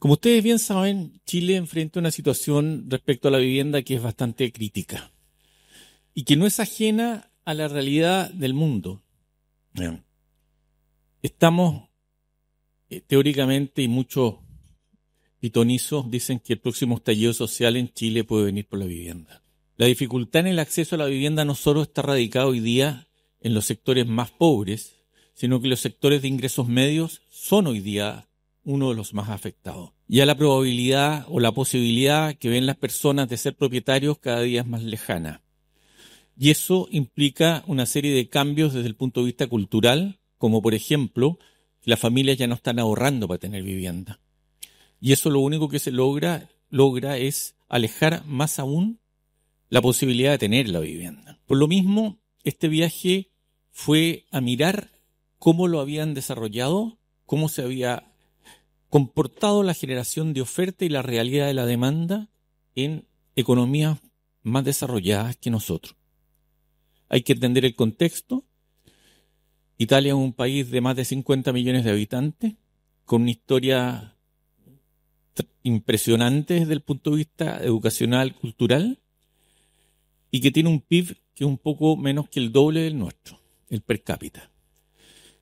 Como ustedes bien saben, Chile enfrenta una situación respecto a la vivienda que es bastante crítica y que no es ajena a la realidad del mundo. Bien. Estamos, teóricamente, y muchos pitonizos dicen que el próximo estallido social en Chile puede venir por la vivienda. La dificultad en el acceso a la vivienda no solo está radicada hoy día en los sectores más pobres, sino que los sectores de ingresos medios son hoy día uno de los más afectados. Ya la probabilidad o la posibilidad que ven las personas de ser propietarios cada día es más lejana. Y eso implica una serie de cambios desde el punto de vista cultural, como por ejemplo, que las familias ya no están ahorrando para tener vivienda. Y eso lo único que se logra es alejar más aún la posibilidad de tener la vivienda. Por lo mismo, este viaje fue a mirar cómo lo habían desarrollado, cómo se había comportado la generación de oferta y la realidad de la demanda en economías más desarrolladas que nosotros. Hay que entender el contexto. Italia es un país de más de 50 millones de habitantes, con una historia impresionante desde el punto de vista educacional, cultural, y que tiene un PIB que es un poco menos que el doble del nuestro, el per cápita.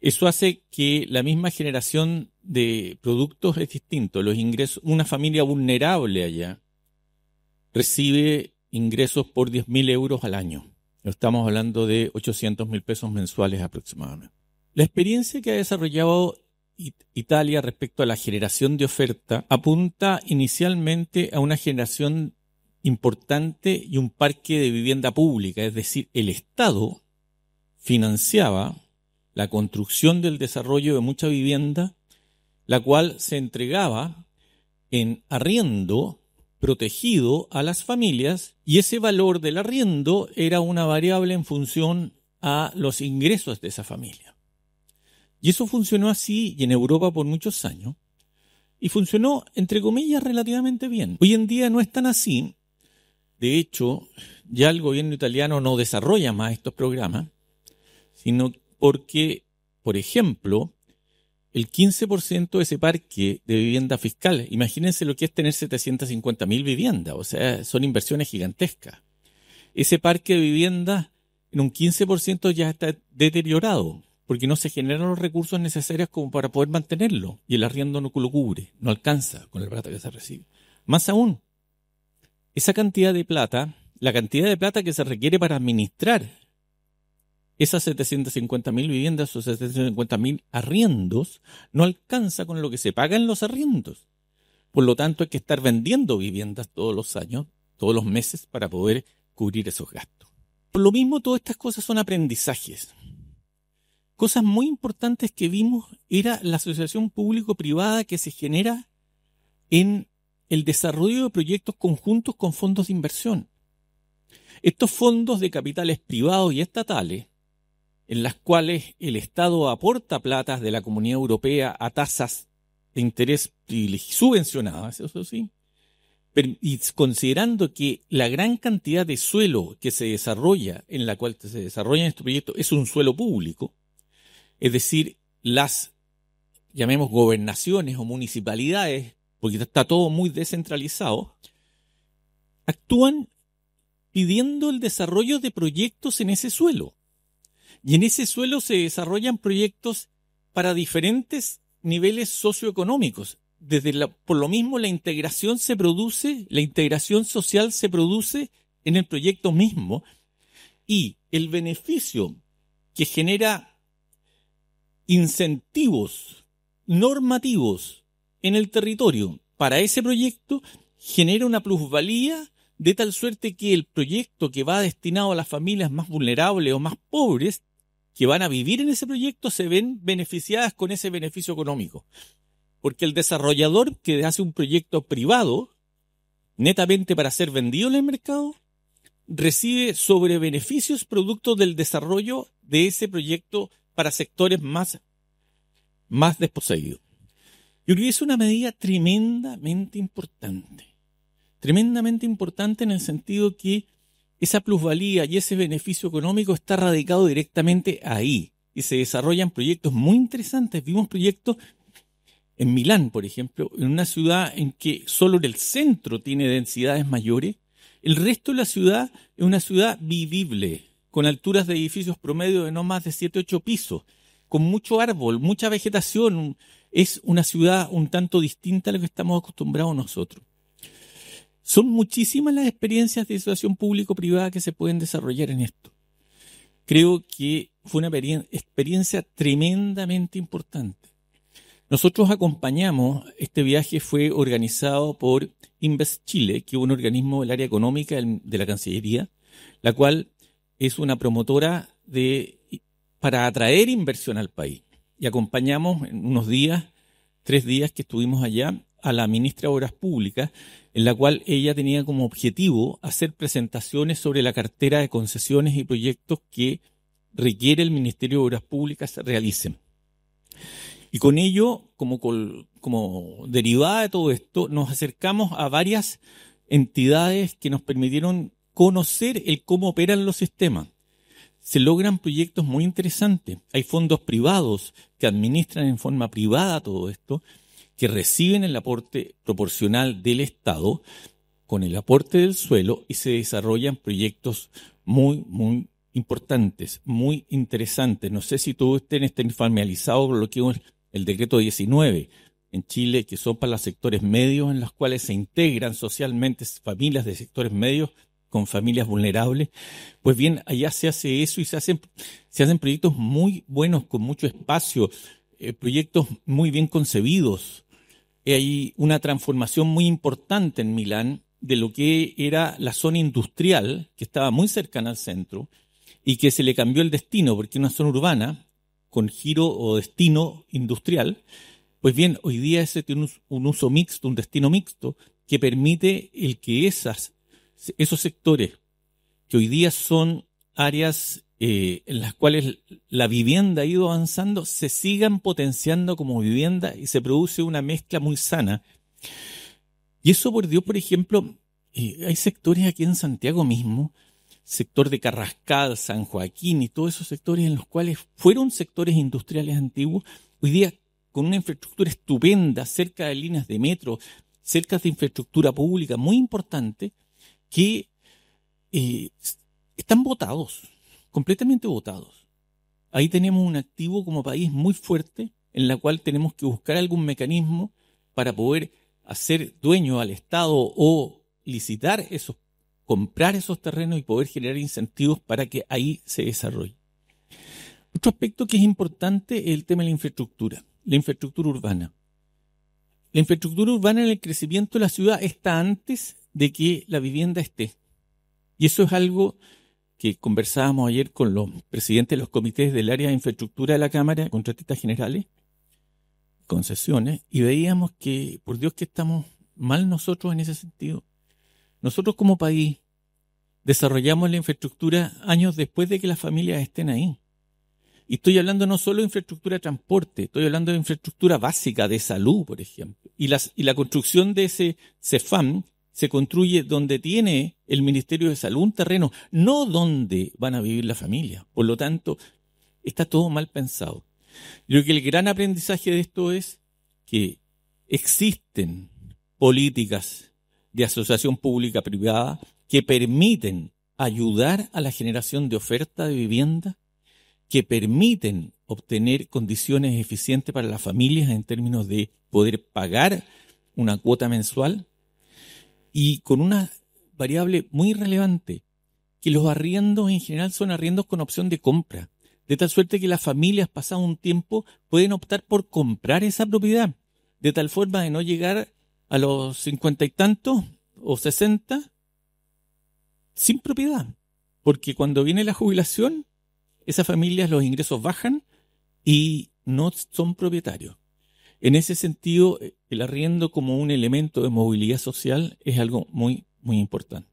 Eso hace que la misma generación de productos es distinto. Los ingresos, una familia vulnerable allá recibe ingresos por 10.000 euros al año. Estamos hablando de 800.000 pesos mensuales aproximadamente. La experiencia que ha desarrollado Italia respecto a la generación de oferta apunta inicialmente a una generación importante y un parque de vivienda pública, es decir, el Estado financiaba la construcción del desarrollo de mucha vivienda, la cual se entregaba en arriendo protegido a las familias, y ese valor del arriendo era una variable en función a los ingresos de esa familia. Y eso funcionó así y en Europa por muchos años, y funcionó, entre comillas, relativamente bien. Hoy en día no es tan así. De hecho, ya el gobierno italiano no desarrolla más estos programas, sino porque, por ejemplo, el 15% de ese parque de vivienda fiscal, imagínense lo que es tener 750.000 viviendas, o sea, son inversiones gigantescas. Ese parque de vivienda en un 15% ya está deteriorado, porque no se generan los recursos necesarios como para poder mantenerlo, y el arriendo no lo cubre, no alcanza con el plata que se recibe. Más aún, esa cantidad de plata, la cantidad de plata que se requiere para administrar esas 750.000 viviendas o 750.000 arriendos no alcanza con lo que se paga en los arriendos. Por lo tanto, hay que estar vendiendo viviendas todos los años, todos los meses, para poder cubrir esos gastos. Por lo mismo, todas estas cosas son aprendizajes. Cosas muy importantes que vimos era la asociación público-privada que se genera en el desarrollo de proyectos conjuntos con fondos de inversión. Estos fondos de capitales privados y estatales, en las cuales el Estado aporta platas de la Comunidad Europea a tasas de interés subvencionadas, eso sí, y considerando que la gran cantidad de suelo que se desarrolla, en la cual se desarrollan estos proyectos, es un suelo público, es decir, las, llamemos gobernaciones o municipalidades, porque está todo muy descentralizado, actúan pidiendo el desarrollo de proyectos en ese suelo. Y en ese suelo se desarrollan proyectos para diferentes niveles socioeconómicos. Por lo mismo, la integración social se produce en el proyecto mismo, y el beneficio que genera incentivos normativos en el territorio para ese proyecto genera una plusvalía de tal suerte que el proyecto que va destinado a las familias más vulnerables o más pobres que van a vivir en ese proyecto se ven beneficiadas con ese beneficio económico. Porque el desarrollador que hace un proyecto privado, netamente para ser vendido en el mercado, recibe sobrebeneficios producto del desarrollo de ese proyecto para sectores más desposeídos. Yo creo que es una medida tremendamente importante en el sentido que esa plusvalía y ese beneficio económico está radicado directamente ahí y se desarrollan proyectos muy interesantes. Vimos proyectos en Milán, por ejemplo, en una ciudad en que solo el centro tiene densidades mayores, el resto de la ciudad es una ciudad vivible, con alturas de edificios promedio de no más de 7, 8 pisos, con mucho árbol, mucha vegetación. Es una ciudad un tanto distinta a lo que estamos acostumbrados nosotros. Son muchísimas las experiencias de asociación público-privada que se pueden desarrollar en esto. Creo que fue una experiencia tremendamente importante. Nosotros acompañamos, este viaje fue organizado por Invest Chile, que es un organismo del área económica de la Cancillería, la cual es una promotora para atraer inversión al país. Y acompañamos en unos días, 3 días que estuvimos allá, a la ministra de Obras Públicas, en la cual ella tenía como objetivo hacer presentaciones sobre la cartera de concesiones y proyectos que requiere el Ministerio de Obras Públicas se realicen. Y con ello, como derivada de todo esto, nos acercamos a varias entidades que nos permitieron conocer el cómo operan los sistemas. Se logran proyectos muy interesantes. Hay fondos privados que administran en forma privada todo esto, que reciben el aporte proporcional del Estado con el aporte del suelo y se desarrollan proyectos muy, muy importantes, muy interesantes. No sé si todos estén familiarizados con lo que es el decreto 19 en Chile, que son para los sectores medios, en los cuales se integran socialmente familias de sectores medios con familias vulnerables. Pues bien, allá se hace eso y se hacen proyectos muy buenos, con mucho espacio, proyectos muy bien concebidos. Hay una transformación muy importante en Milán de lo que era la zona industrial, que estaba muy cercana al centro, y que se le cambió el destino, porque es una zona urbana con giro o destino industrial. Pues bien, hoy día ese tiene un uso mixto, un destino mixto, que permite el que esos sectores, que hoy día son áreas en las cuales la vivienda ha ido avanzando, se sigan potenciando como vivienda y se produce una mezcla muy sana. Y eso por Dios, por ejemplo, hay sectores aquí en Santiago mismo, sector de Carrascal, San Joaquín y todos esos sectores en los cuales fueron sectores industriales antiguos, hoy día con una infraestructura estupenda, cerca de líneas de metro, cerca de infraestructura pública muy importante, que están botados, completamente botados. Ahí tenemos un activo como país muy fuerte, en la cual tenemos que buscar algún mecanismo para poder hacer dueño al Estado o licitar comprar esos terrenos y poder generar incentivos para que ahí se desarrolle. Otro aspecto que es importante es el tema de la infraestructura urbana. La infraestructura urbana en el crecimiento de la ciudad está antes de que la vivienda esté. Y eso es algo que conversábamos ayer con los presidentes de los comités del área de infraestructura de la Cámara, contratistas generales, concesiones, y veíamos que, por Dios, que estamos mal nosotros en ese sentido. Nosotros como país desarrollamos la infraestructura años después de que las familias estén ahí. Y estoy hablando no solo de infraestructura de transporte, estoy hablando de infraestructura básica de salud, por ejemplo. Y la construcción de ese CEFAM se construye donde tiene el Ministerio de Salud un terreno, no donde van a vivir las familias. Por lo tanto, está todo mal pensado. Creo que el gran aprendizaje de esto es que existen políticas de asociación pública-privada que permiten ayudar a la generación de oferta de vivienda, que permiten obtener condiciones eficientes para las familias en términos de poder pagar una cuota mensual, y con una variable muy relevante, que los arriendos en general son arriendos con opción de compra, de tal suerte que las familias, pasado un tiempo, pueden optar por comprar esa propiedad, de tal forma de no llegar a los 50 y tantos o 60 sin propiedad, porque cuando viene la jubilación, esas familias, los ingresos bajan y no son propietarios. En ese sentido, el arriendo como un elemento de movilidad social es algo muy, muy importante.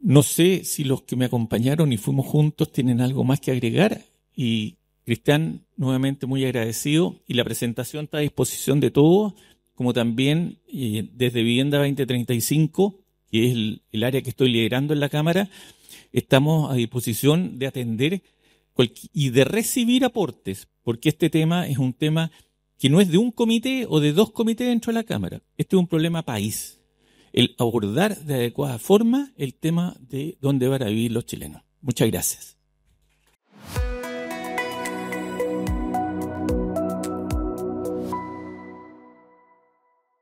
No sé si los que me acompañaron y fuimos juntos tienen algo más que agregar, y Cristian, nuevamente muy agradecido, y la presentación está a disposición de todos, como también desde Vivienda 2035, que es el área que estoy liderando en la Cámara, estamos a disposición de atender y de recibir aportes, porque este tema es un tema que no es de un comité o de dos comités dentro de la Cámara. Este es un problema país. El abordar de adecuada forma el tema de dónde van a vivir los chilenos. Muchas gracias.